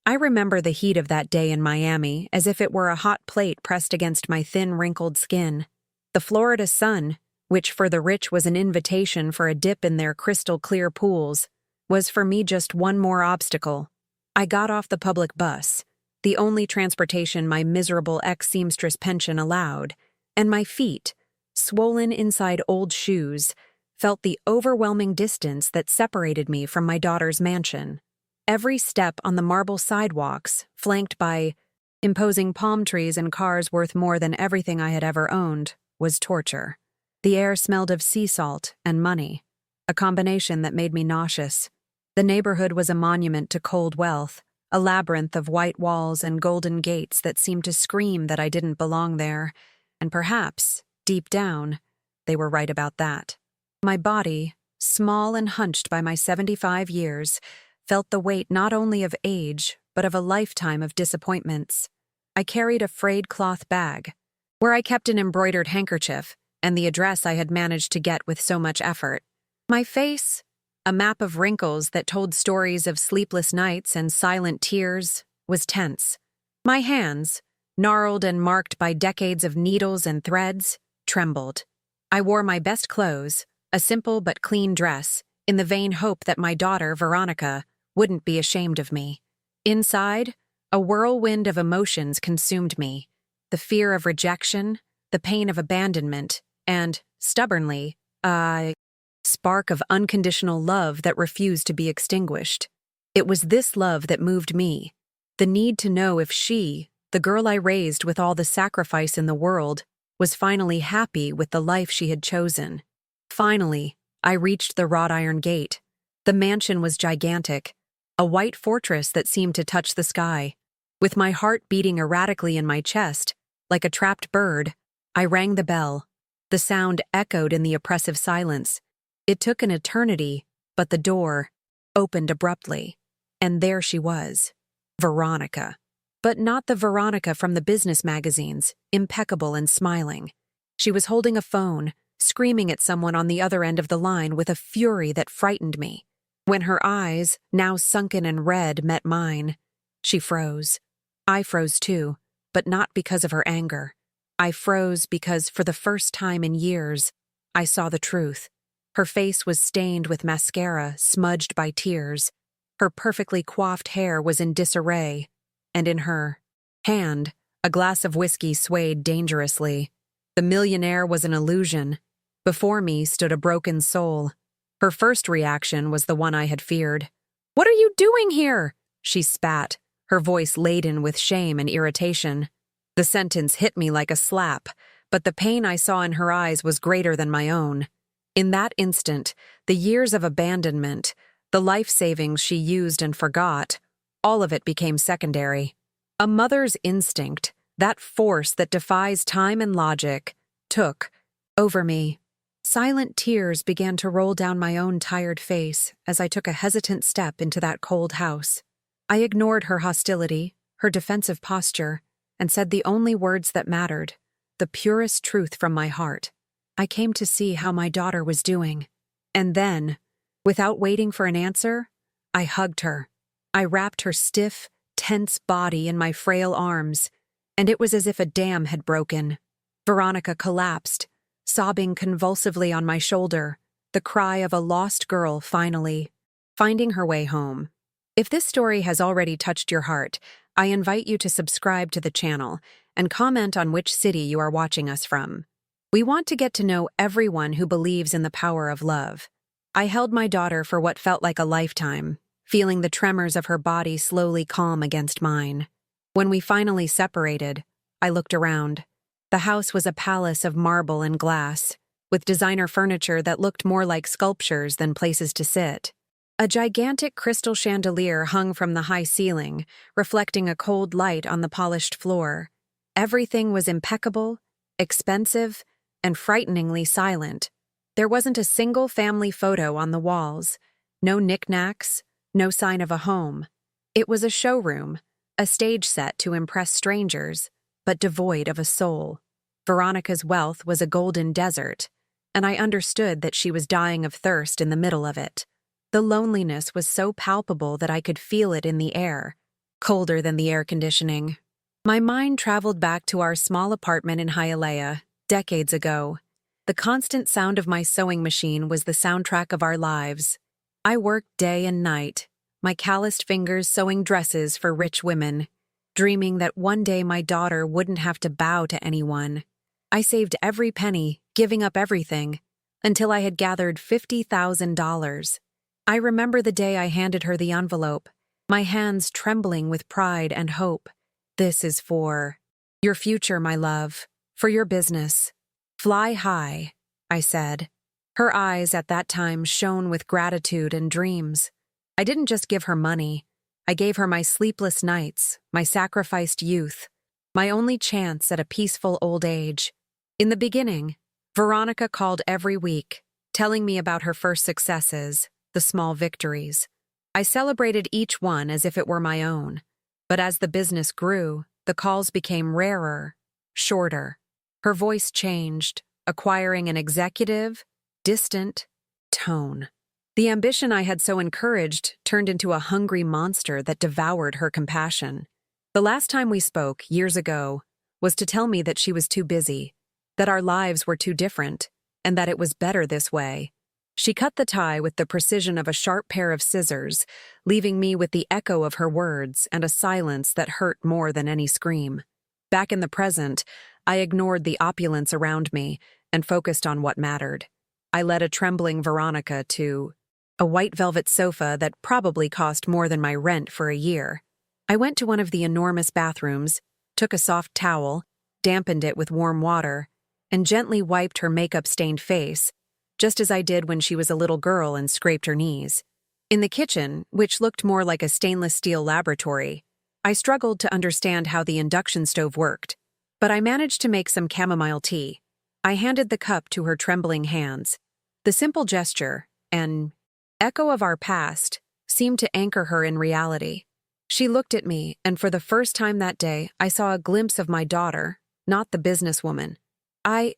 I remember the heat of that day in Miami as if it were a hot plate pressed against my thin, wrinkled skin. The Florida sun, which for the rich was an invitation for a dip in their crystal-clear pools, was for me just one more obstacle. I got off the public bus, the only transportation my miserable ex-seamstress pension allowed, and my feet, swollen inside old shoes, felt the overwhelming distance that separated me from my daughter's mansion. Every step on the marble sidewalks, flanked by imposing palm trees and cars worth more than everything I had ever owned, was torture. The air smelled of sea salt and money, a combination that made me nauseous. The neighborhood was a monument to cold wealth, a labyrinth of white walls and golden gates that seemed to scream that I didn't belong there, and perhaps, deep down, they were right about that. My body, small and hunched by my 75 years, felt the weight not only of age, but of a lifetime of disappointments. I carried a frayed cloth bag, where I kept an embroidered handkerchief and the address I had managed to get with so much effort. My face, a map of wrinkles that told stories of sleepless nights and silent tears, was tense. My hands, gnarled and marked by decades of needles and threads, trembled. I wore my best clothes, a simple but clean dress, in the vain hope that my daughter, Veronica, wouldn't be ashamed of me. Inside, a whirlwind of emotions consumed me. The fear of rejection, the pain of abandonment, and, stubbornly, a spark of unconditional love that refused to be extinguished. It was this love that moved me, the need to know if she, the girl I raised with all the sacrifice in the world, was finally happy with the life she had chosen. Finally, I reached the wrought iron gate. The mansion was gigantic, a white fortress that seemed to touch the sky. With my heart beating erratically in my chest, like a trapped bird, I rang the bell. The sound echoed in the oppressive silence. It took an eternity, but the door opened abruptly. And there she was, Veronica. But not the Veronica from the business magazines, impeccable and smiling. She was holding a phone, screaming at someone on the other end of the line with a fury that frightened me. When her eyes, now sunken and red, met mine, she froze. I froze too, but not because of her anger. I froze because, for the first time in years, I saw the truth. Her face was stained with mascara, smudged by tears. Her perfectly coiffed hair was in disarray, and in her hand, a glass of whiskey swayed dangerously. The millionaire was an illusion. Before me stood a broken soul. Her first reaction was the one I had feared. "What are you doing here?" she spat, her voice laden with shame and irritation. The sentence hit me like a slap, but the pain I saw in her eyes was greater than my own. In that instant, the years of abandonment, the life savings she used and forgot, all of it became secondary. A mother's instinct, that force that defies time and logic, took over me. Silent tears began to roll down my own tired face as I took a hesitant step into that cold house. I ignored her hostility, her defensive posture, and said the only words that mattered, the purest truth from my heart. I came to see how my daughter was doing. And then, without waiting for an answer, I hugged her. I wrapped her stiff, tense body in my frail arms, and it was as if a dam had broken. Veronica collapsed, sobbing convulsively on my shoulder, the cry of a lost girl finally finding her way home. If this story has already touched your heart, I invite you to subscribe to the channel and comment on which city you are watching us from. We want to get to know everyone who believes in the power of love. I held my daughter for what felt like a lifetime, feeling the tremors of her body slowly calm against mine. When we finally separated, I looked around. The house was a palace of marble and glass, with designer furniture that looked more like sculptures than places to sit. A gigantic crystal chandelier hung from the high ceiling, reflecting a cold light on the polished floor. Everything was impeccable, expensive, and frighteningly silent. There wasn't a single family photo on the walls, no knickknacks, no sign of a home. It was a showroom, a stage set to impress strangers, but devoid of a soul. Veronica's wealth was a golden desert, and I understood that she was dying of thirst in the middle of it. The loneliness was so palpable that I could feel it in the air. colder than the air conditioning. My mind traveled back to our small apartment in Hialeah, decades ago. The constant sound of my sewing machine was the soundtrack of our lives. I worked day and night, my calloused fingers sewing dresses for rich women, dreaming that one day my daughter wouldn't have to bow to anyone. I saved every penny, giving up everything, until I had gathered $50,000. I remember the day I handed her the envelope, my hands trembling with pride and hope. "This is for your future, my love, for your business. Fly high," I said. Her eyes at that time shone with gratitude and dreams. I didn't just give her money. I gave her my sleepless nights, my sacrificed youth, my only chance at a peaceful old age. In the beginning, Veronica called every week, telling me about her first successes, the small victories. I celebrated each one as if it were my own. But as the business grew, the calls became rarer, shorter. Her voice changed, acquiring an executive, distant tone. The ambition I had so encouraged turned into a hungry monster that devoured her compassion. The last time we spoke, years ago, was to tell me that she was too busy, that our lives were too different, and that it was better this way. She cut the tie with the precision of a sharp pair of scissors, leaving me with the echo of her words and a silence that hurt more than any scream. Back in the present, I ignored the opulence around me and focused on what mattered. I led a trembling Veronica to a white velvet sofa that probably cost more than my rent for a year. I went to one of the enormous bathrooms, took a soft towel, dampened it with warm water, and gently wiped her makeup-stained face, just as I did when she was a little girl and scraped her knees. In the kitchen, which looked more like a stainless steel laboratory, I struggled to understand how the induction stove worked, but I managed to make some chamomile tea. I handed the cup to her trembling hands. The simple gesture, an echo of our past, seemed to anchor her in reality. She looked at me, and for the first time that day, I saw a glimpse of my daughter, not the businesswoman. I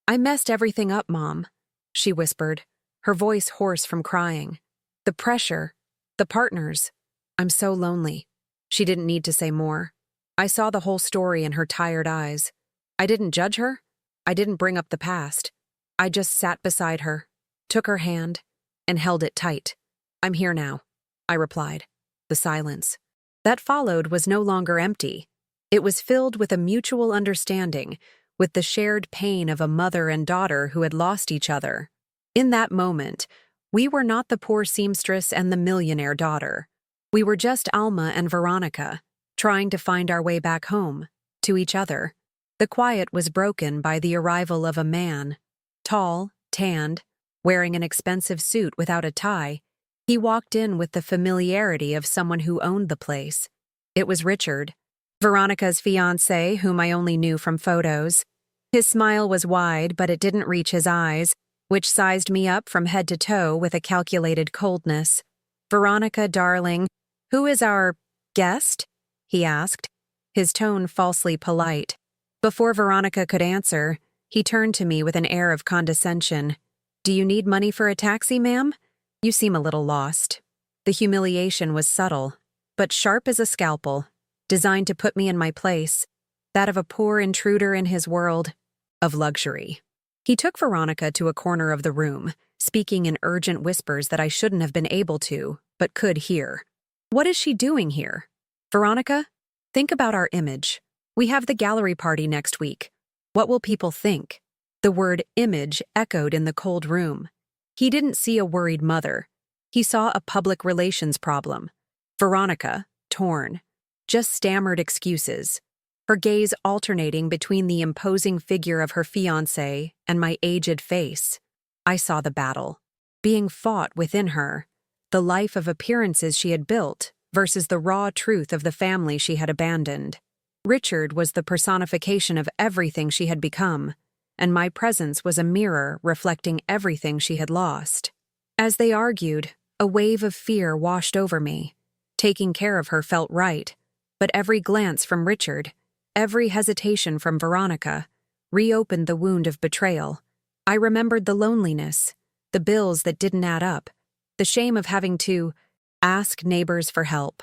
messed everything up, Mom," she whispered, her voice hoarse from crying. "The pressure, the partners. I'm so lonely." She didn't need to say more. I saw the whole story in her tired eyes. I didn't judge her. I didn't bring up the past. I just sat beside her, took her hand, and held it tight. "I'm here now," I replied. The silence that followed was no longer empty. It was filled with a mutual understanding, with the shared pain of a mother and daughter who had lost each other. In that moment, we were not the poor seamstress and the millionaire daughter. We were just Alma and Veronica, trying to find our way back home, to each other. The quiet was broken by the arrival of a man. Tall, tanned, wearing an expensive suit without a tie, he walked in with the familiarity of someone who owned the place. It was Richard, Veronica's fiancé, whom I only knew from photos. His smile was wide, but it didn't reach his eyes, which sized me up from head to toe with a calculated coldness. "Veronica, darling, who is our guest?" he asked, his tone falsely polite. Before Veronica could answer, he turned to me with an air of condescension. "Do you need money for a taxi, ma'am? You seem a little lost." The humiliation was subtle, but sharp as a scalpel, designed to put me in my place, that of a poor intruder in his world of luxury. He took Veronica to a corner of the room, speaking in urgent whispers that I shouldn't have been able to, but could hear. "What is she doing here? Veronica, think about our image. We have the gallery party next week. What will people think?" The word image echoed in the cold room. He didn't see a worried mother. He saw a public relations problem. Veronica, torn, just stammered excuses, her gaze alternating between the imposing figure of her fiancé and my aged face. I saw the battle, being fought within her, the life of appearances she had built versus the raw truth of the family she had abandoned. Richard was the personification of everything she had become, and my presence was a mirror reflecting everything she had lost. As they argued, a wave of fear washed over me. Taking care of her felt right, but every glance from Richard, every hesitation from Veronica, reopened the wound of betrayal. I remembered the loneliness, the bills that didn't add up, the shame of having to ask neighbors for help.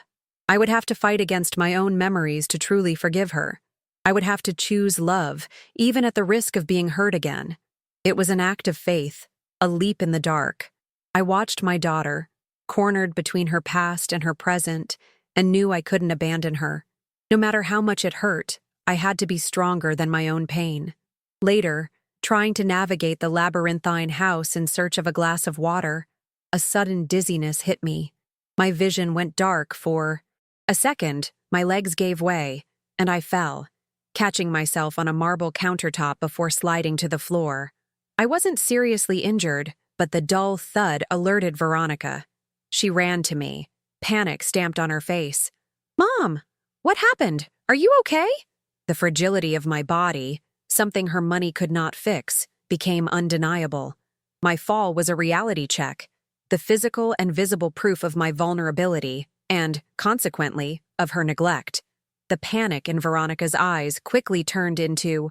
I would have to fight against my own memories to truly forgive her. I would have to choose love, even at the risk of being hurt again. It was an act of faith, a leap in the dark. I watched my daughter, cornered between her past and her present, and knew I couldn't abandon her. No matter how much it hurt, I had to be stronger than my own pain. Later, trying to navigate the labyrinthine house in search of a glass of water, a sudden dizziness hit me. My vision went dark for a second. My legs gave way, and I fell, catching myself on a marble countertop before sliding to the floor. I wasn't seriously injured, but the dull thud alerted Veronica. She ran to me, panic stamped on her face. "Mom, what happened? Are you okay?" The fragility of my body, something her money could not fix, became undeniable. My fall was a reality check, the physical and visible proof of my vulnerability and, consequently, of her neglect. The panic in Veronica's eyes quickly turned into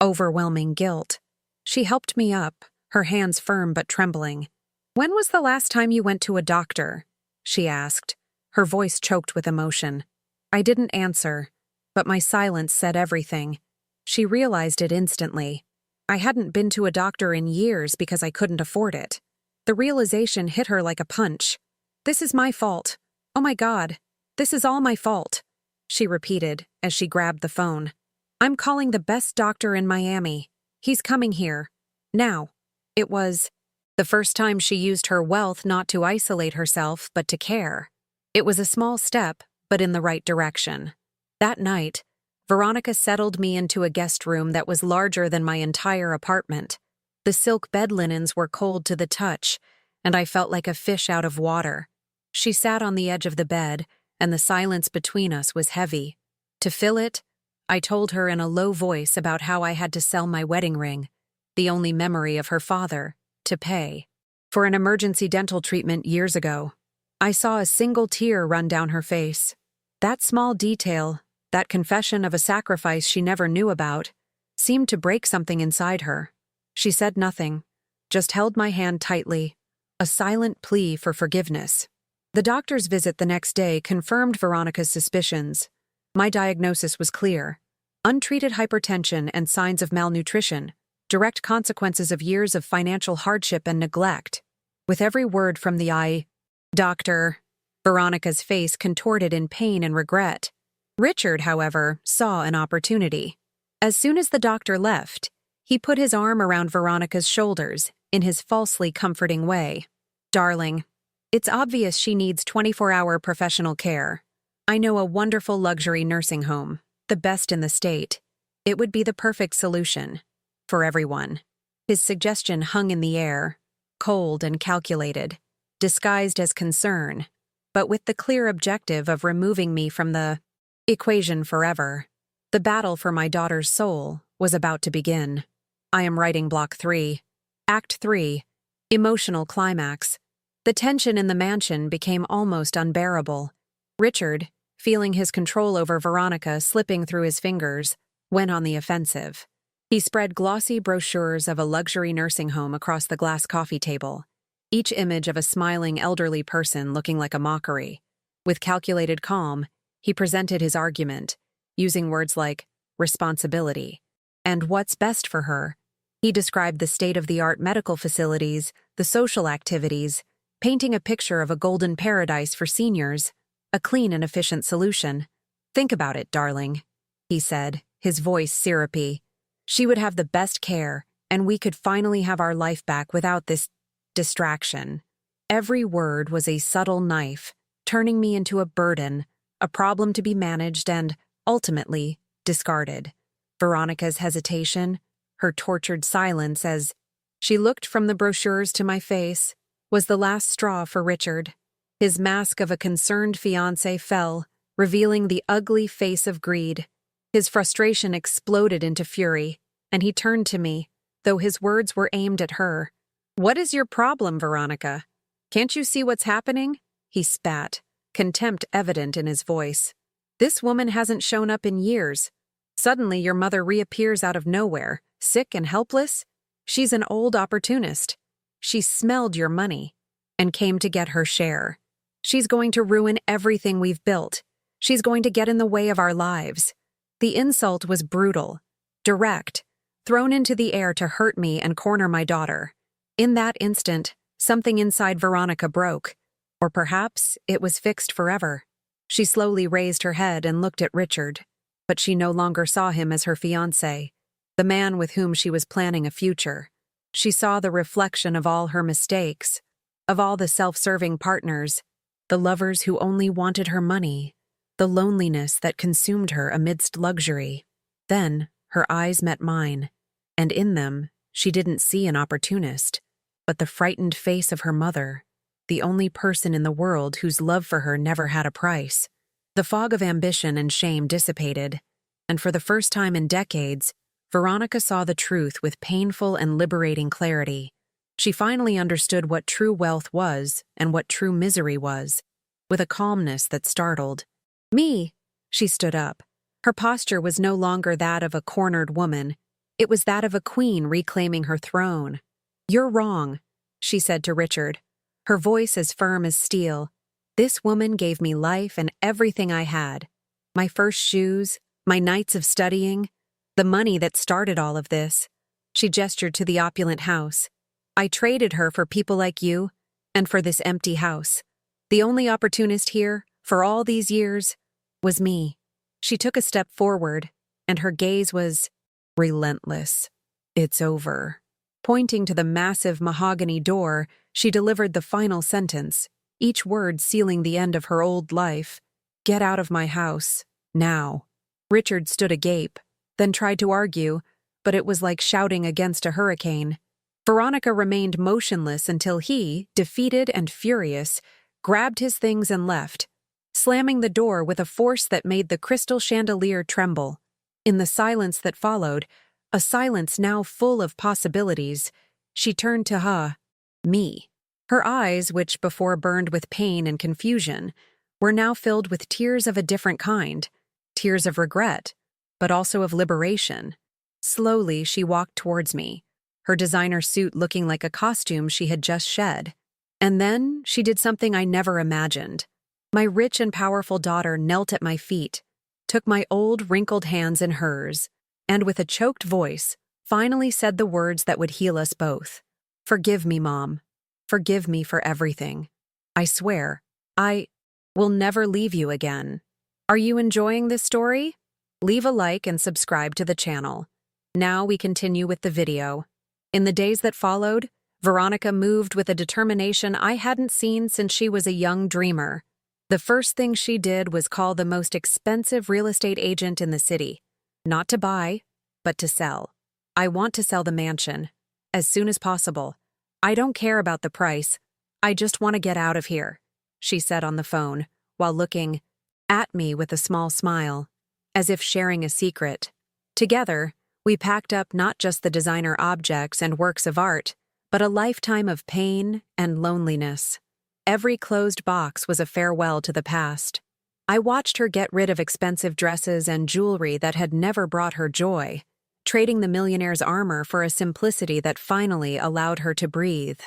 overwhelming guilt. She helped me up, her hands firm but trembling. "When was the last time you went to a doctor?" she asked, her voice choked with emotion. I didn't answer, but my silence said everything. She realized it instantly. I hadn't been to a doctor in years because I couldn't afford it. The realization hit her like a punch. "This is my fault. Oh my God, this is all my fault," she repeated as she grabbed the phone. "I'm calling the best doctor in Miami. He's coming here. Now." It was the first time she used her wealth not to isolate herself but to care. It was a small step, but in the right direction. That night, Veronica settled me into a guest room that was larger than my entire apartment. The silk bed linens were cold to the touch, and I felt like a fish out of water. She sat on the edge of the bed, and the silence between us was heavy. To fill it, I told her in a low voice about how I had to sell my wedding ring, the only memory of her father, to pay for an emergency dental treatment years ago. I saw a single tear run down her face. That small detail, that confession of a sacrifice she never knew about, seemed to break something inside her. She said nothing, just held my hand tightly, a silent plea for forgiveness. The doctor's visit the next day confirmed Veronica's suspicions. My diagnosis was clear: untreated hypertension and signs of malnutrition, direct consequences of years of financial hardship and neglect. With every word from the doctor, Veronica's face contorted in pain and regret. Richard, however, saw an opportunity. As soon as the doctor left, he put his arm around Veronica's shoulders in his falsely comforting way. "Darling, it's obvious she needs 24-hour professional care. I know a wonderful luxury nursing home, the best in the state. It would be the perfect solution for everyone." His suggestion hung in the air, cold and calculated, disguised as concern, but with the clear objective of removing me from the equation forever. The battle for my daughter's soul was about to begin. I am writing Block 3, Act 3, Emotional Climax. The tension in the mansion became almost unbearable. Richard, feeling his control over Veronica slipping through his fingers, went on the offensive. He spread glossy brochures of a luxury nursing home across the glass coffee table, each image of a smiling elderly person looking like a mockery. With calculated calm, he presented his argument, using words like responsibility and what's best for her. He described the state-of-the-art medical facilities, the social activities, painting a picture of a golden paradise for seniors, a clean and efficient solution. "Think about it, darling," he said, his voice syrupy. "She would have the best care, and we could finally have our life back without this distraction." Every word was a subtle knife, turning me into a burden, a problem to be managed and, ultimately, discarded. Veronica's hesitation, her tortured silence as she looked from the brochures to my face, was the last straw for Richard. His mask of a concerned fiancé fell, revealing the ugly face of greed. His frustration exploded into fury, and he turned to me, though his words were aimed at her. "What is your problem, Veronica? Can't you see what's happening?" He spat, contempt evident in his voice. "This woman hasn't shown up in years. Suddenly your mother reappears out of nowhere, sick and helpless. She's an old opportunist. She smelled your money and came to get her share. She's going to ruin everything we've built. She's going to get in the way of our lives. The insult was brutal, direct, thrown into the air to hurt me and corner my daughter. In that instant, something inside Veronica broke. Or perhaps it was fixed forever. She slowly raised her head and looked at Richard, but she no longer saw him as her fiancé, the man with whom she was planning a future. She saw the reflection of all her mistakes, of all the self-serving partners, the lovers who only wanted her money, the loneliness that consumed her amidst luxury. Then her eyes met mine, and in them she didn't see an opportunist, but the frightened face of her mother, the only person in the world whose love for her never had a price. The fog of ambition and shame dissipated, and for the first time in decades, Veronica saw the truth with painful and liberating clarity. She finally understood what true wealth was and what true misery was, with a calmness that startled. Me! She stood up. Her posture was no longer that of a cornered woman. It was that of a queen reclaiming her throne. "You're wrong," she said to Richard, her voice as firm as steel. "This woman gave me life and everything I had. My first shoes, my nights of studying, the money that started all of this." She gestured to the opulent house. "I traded her for people like you, and for this empty house. The only opportunist here, for all these years, was me." She took a step forward, and her gaze was relentless. "It's over." Pointing to the massive mahogany door, she delivered the final sentence, each word sealing the end of her old life. "Get out of my house, now." Richard stood agape, then tried to argue, but it was like shouting against a hurricane. Veronica remained motionless until he, defeated and furious, grabbed his things and left, slamming the door with a force that made the crystal chandelier tremble. In the silence that followed, a silence now full of possibilities, she turned to me. Her eyes, which before burned with pain and confusion, were now filled with tears of a different kind, tears of regret, but also of liberation. Slowly, she walked towards me, her designer suit looking like a costume she had just shed. And then she did something I never imagined. My rich and powerful daughter knelt at my feet, took my old, wrinkled hands in hers, and with a choked voice, finally said the words that would heal us both. "Forgive me, Mom. Forgive me for everything. I swear, I will never leave you again." Are you enjoying this story? Leave a like and subscribe to the channel. Now we continue with the video. In the days that followed, Veronica moved with a determination I hadn't seen since she was a young dreamer. The first thing she did was call the most expensive real estate agent in the city. Not to buy, but to sell. "I want to sell the mansion, as soon as possible. I don't care about the price. I just want to get out of here," she said on the phone, while looking at me with a small smile, as if sharing a secret. Together, we packed up not just the designer objects and works of art, but a lifetime of pain and loneliness. Every closed box was a farewell to the past. I watched her get rid of expensive dresses and jewelry that had never brought her joy, trading the millionaire's armor for a simplicity that finally allowed her to breathe.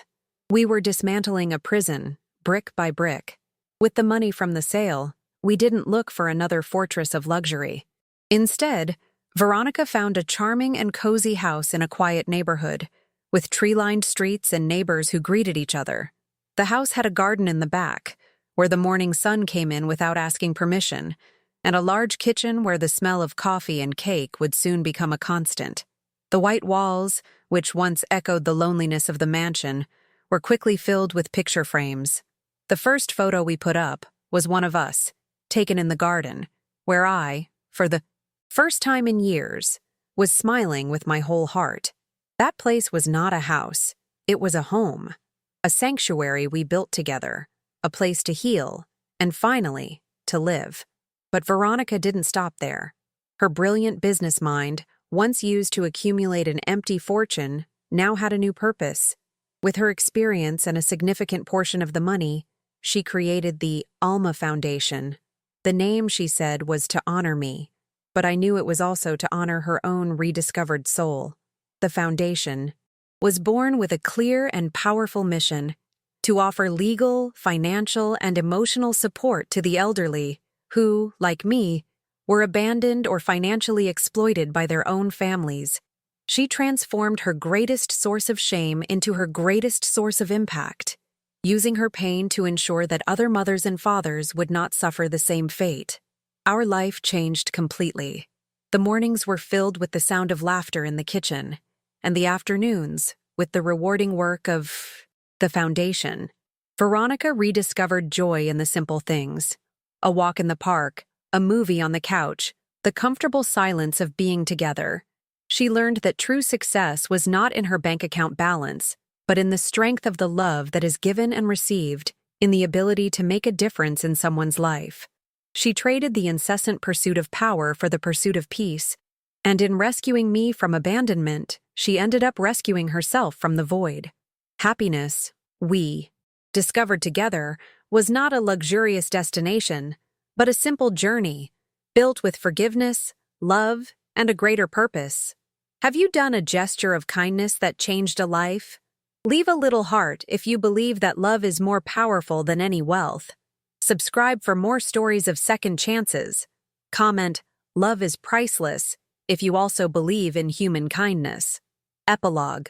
We were dismantling a prison, brick by brick. With the money from the sale, we didn't look for another fortress of luxury. Instead, Veronica found a charming and cozy house in a quiet neighborhood, with tree-lined streets and neighbors who greeted each other. The house had a garden in the back, where the morning sun came in without asking permission, and a large kitchen where the smell of coffee and cake would soon become a constant. The white walls, which once echoed the loneliness of the mansion, were quickly filled with picture frames. The first photo we put up was one of us, taken in the garden, where I, for the first time in years, was smiling with my whole heart. That place was not a house, it was a home, a sanctuary we built together, a place to heal, and finally, to live. But Veronica didn't stop there. Her brilliant business mind, once used to accumulate an empty fortune, now had a new purpose. With her experience and a significant portion of the money, she created the Alma Foundation. The name, she said, was to honor me, but I knew it was also to honor her own rediscovered soul. The foundation was born with a clear and powerful mission: to offer legal, financial, and emotional support to the elderly, who, like me, were abandoned or financially exploited by their own families. She transformed her greatest source of shame into her greatest source of impact, using her pain to ensure that other mothers and fathers would not suffer the same fate. Our life changed completely. The mornings were filled with the sound of laughter in the kitchen, and the afternoons with the rewarding work of the foundation. Veronica rediscovered joy in the simple things: a walk in the park, a movie on the couch, the comfortable silence of being together. She learned that true success was not in her bank account balance, but in the strength of the love that is given and received, in the ability to make a difference in someone's life. She traded the incessant pursuit of power for the pursuit of peace, and in rescuing me from abandonment, she ended up rescuing herself from the void. Happiness, we discovered together, was not a luxurious destination, but a simple journey, built with forgiveness, love, and a greater purpose. Have you done a gesture of kindness that changed a life? Leave a little heart if you believe that love is more powerful than any wealth. Subscribe for more stories of second chances. Comment, "Love is priceless," if you also believe in human kindness. Epilogue.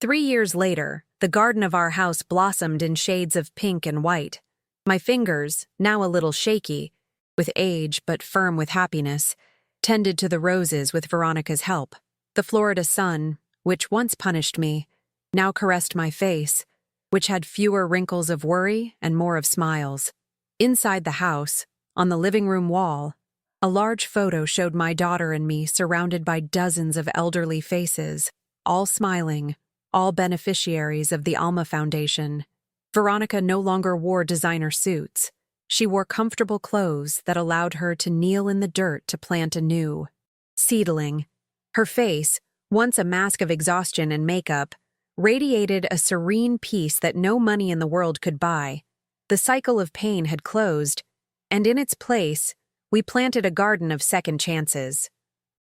3 years later, the garden of our house blossomed in shades of pink and white. My fingers, now a little shaky, with age but firm with happiness, tended to the roses with Veronica's help. The Florida sun, which once punished me, now caressed my face, which had fewer wrinkles of worry and more of smiles. Inside the house, on the living room wall, a large photo showed my daughter and me surrounded by dozens of elderly faces, all smiling, all beneficiaries of the Alma Foundation. Veronica no longer wore designer suits. She wore comfortable clothes that allowed her to kneel in the dirt to plant a new seedling. Her face, once a mask of exhaustion and makeup, radiated a serene peace that no money in the world could buy. The cycle of pain had closed, and in its place, we planted a garden of second chances.